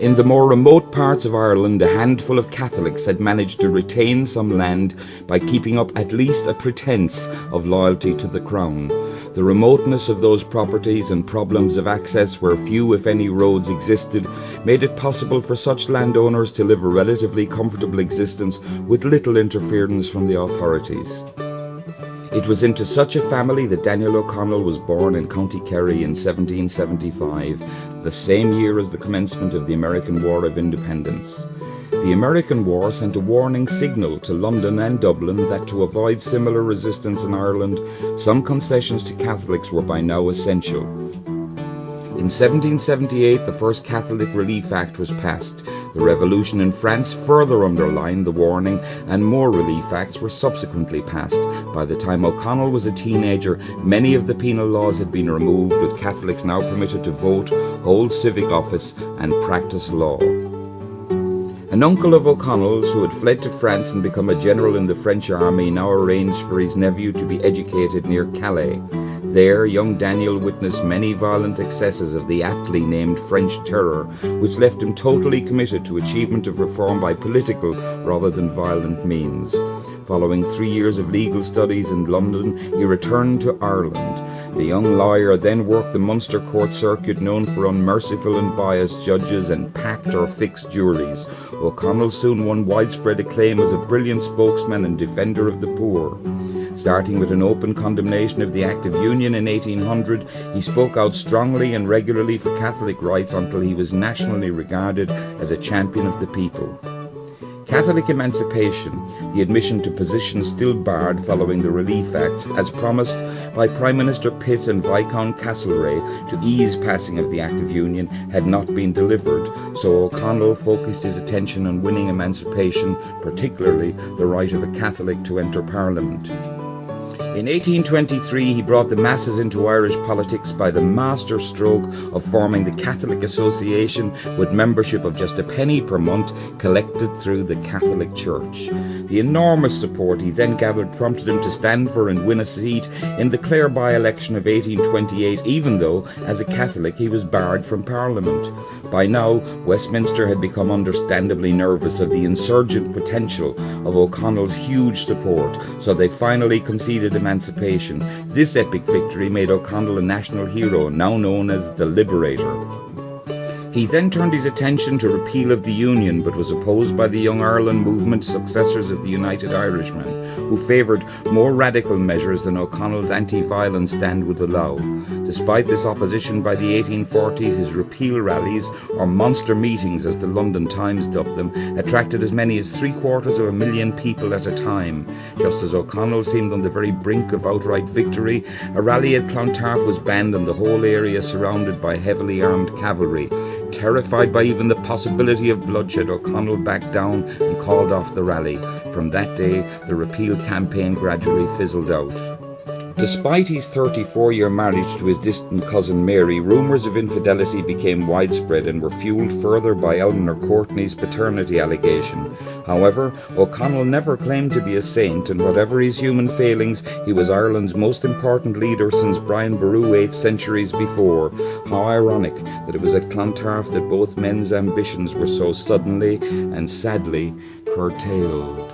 In the more remote parts of Ireland, a handful of Catholics had managed to retain some land by keeping up at least a pretence of loyalty to the Crown. The remoteness of those properties and problems of access where few, if any, roads existed made it possible for such landowners to live a relatively comfortable existence with little interference from the authorities. It was into such a family that Daniel O'Connell was born in County Kerry in 1775, the same year as the commencement of the American War of Independence. The American War sent a warning signal to London and Dublin that to avoid similar resistance in Ireland, some concessions to Catholics were by now essential. In 1778, the first Catholic Relief Act was passed. The revolution in France further underlined the warning, and more relief acts were subsequently passed. By the time O'Connell was a teenager, many of the penal laws had been removed, with Catholics now permitted to vote, hold civic office, and practice law. An uncle of O'Connell's, who had fled to France and become a general in the French army, now arranged for his nephew to be educated near Calais. There, young Daniel witnessed many violent excesses of the aptly named French Terror, which left him totally committed to achievement of reform by political rather than violent means. Following 3 years of legal studies in London, he returned to Ireland. The young lawyer then worked the Munster court circuit, known for unmerciful and biased judges and packed or fixed juries. O'Connell soon won widespread acclaim as a brilliant spokesman and defender of the poor. Starting with an open condemnation of the Act of Union in 1800, he spoke out strongly and regularly for Catholic rights until he was nationally regarded as a champion of the people. Catholic emancipation, the admission to positions still barred following the Relief Acts, as promised by Prime Minister Pitt and Viscount Castlereagh to ease passing of the Act of Union, had not been delivered, so O'Connell focused his attention on winning emancipation, particularly the right of a Catholic to enter Parliament. In 1823, he brought the masses into Irish politics by the master stroke of forming the Catholic Association, with membership of just a penny per month collected through the Catholic Church. The enormous support he then gathered prompted him to stand for and win a seat in the Clare by-election of 1828, even though, as a Catholic, he was barred from Parliament. By now, Westminster had become understandably nervous of the insurgent potential of O'Connell's huge support, so they finally conceded emancipation. This epic victory made O'Connell a national hero, now known as the Liberator. He then turned his attention to repeal of the Union, but was opposed by the Young Ireland movement, successors of the United Irishmen, who favoured more radical measures than O'Connell's anti-violence stand would allow. Despite this opposition by the 1840s, his repeal rallies, or monster meetings as the London Times dubbed them, attracted as many as 750,000 people at a time. Just as O'Connell seemed on the very brink of outright victory, a rally at Clontarf was banned and the whole area surrounded by heavily armed cavalry. Terrified by even the possibility of bloodshed, O'Connell backed down and called off the rally. From that day, the repeal campaign gradually fizzled out. Despite his 34-year marriage to his distant cousin Mary, rumours of infidelity became widespread and were fuelled further by Eleanor Courtney's paternity allegation. However, O'Connell never claimed to be a saint, and whatever his human failings, he was Ireland's most important leader since Brian Boru 8 centuries before. How ironic that it was at Clontarf that both men's ambitions were so suddenly and sadly curtailed.